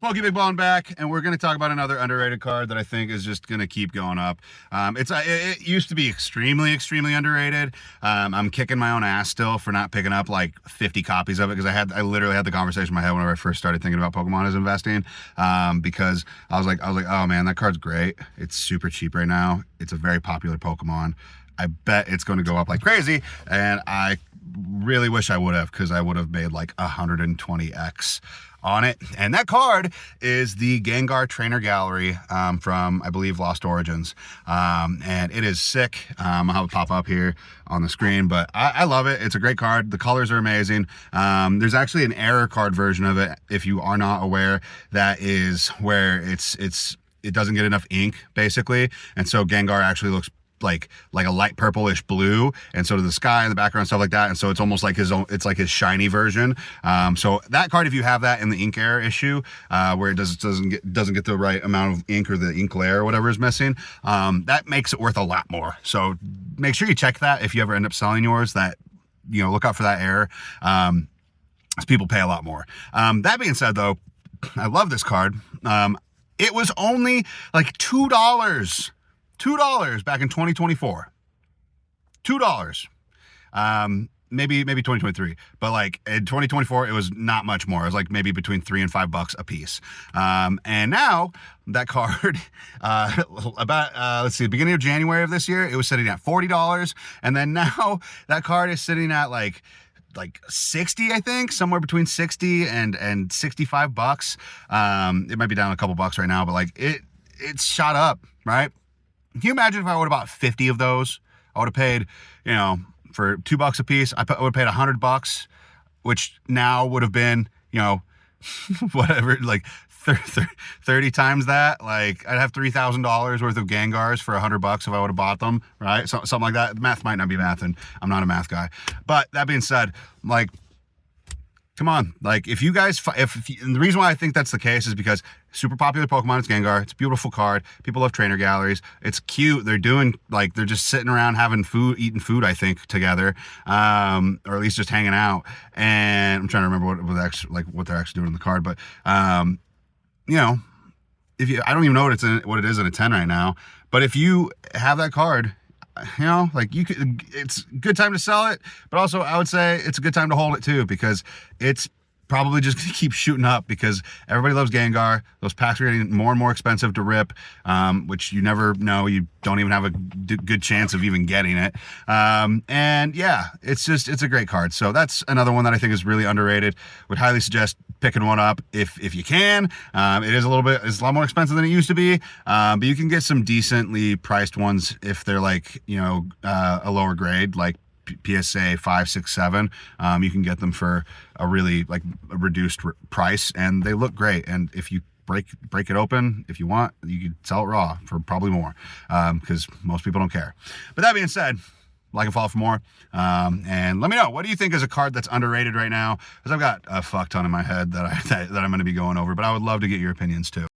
Pokey Big Ballin' back, and we're going to talk about another underrated card that I think is just going to keep going up. It used to be extremely underrated. I'm kicking my own ass still for not picking up like 50 copies of it, because I literally had the conversation in my head whenever I first started thinking about Pokemon as investing, because I was like, oh man, that card's great. It's super cheap right now. It's a very popular Pokemon. I bet it's going to go up like crazy, and I really wish I would have, because I would have made like 120x on it. And that card is the Gengar Trainer Gallery from, I believe, Lost Origins. And it is sick. I'll have it pop up here on the screen, but I love it. It's a great card. The colors are amazing. There's actually an error card version of it, if you are not aware, that is where it doesn't get enough ink, basically. And so Gengar actually looks like a light purplish blue, and so does the sky in the background, stuff like that. And so it's almost like his own, it's like his shiny version. So that card, if you have that in the ink error issue, where it doesn't get the right amount of ink, or the ink layer or whatever is missing, that makes it worth a lot more. So make sure you check that if you ever end up selling yours, that, you know, look out for that error, because people pay a lot more. That being said, though, I love this card. It was only like $2 back in 2024. $2. Maybe 2023, but like in 2024 it was not much more. It was like maybe between $3 and $5 a piece. And now that card, let's see, beginning of January of this year, it was sitting at $40, and then now that card is sitting at like 60, I think, somewhere between 60 and 65 bucks. It might be down a couple bucks right now, but like it's shot up, right? Can you imagine if I would have bought 50 of those? I would have paid, you know, for $2 a piece, I would have paid $100, which now would have been, you know, whatever, like 30 times that. Like I'd have $3,000 worth of Gengars for $100 if I would have bought them, right? So, something like that. Math might not be math, and I'm not a math guy. But that being said, like, come on, like if you guys, and the reason why I think that's the case is because super popular Pokemon, it's Gengar. It's a beautiful card. People love trainer galleries. It's cute. They're just sitting around having food, eating food, I think, together, or at least just hanging out. And I'm trying to remember what they're actually doing in the card, but you know, I don't even know what it is in a 10 right now, but if you have that card, you know, like it's a good time to sell it, but also I would say it's a good time to hold it too, because it's probably just gonna keep shooting up, because everybody loves Gengar. Those packs are getting more and more expensive to rip, which you never know. You don't even have a good chance of even getting it. And yeah, it's a great card. So that's another one that I think is really underrated. Would highly suggest picking one up if you can. It's a lot more expensive than it used to be, but you can get some decently priced ones if they're like, you know, a lower grade, like PSA 5, 6, 7. You can get them for a really like a reduced price, and they look great. And if you break it open, if you want, you could sell it raw for probably more, because most people don't care. But that being said, like and follow for more, and let me know, what do you think is a card that's underrated right now, because I've got a fuck ton in my head that I'm going to be going over, but I would love to get your opinions too.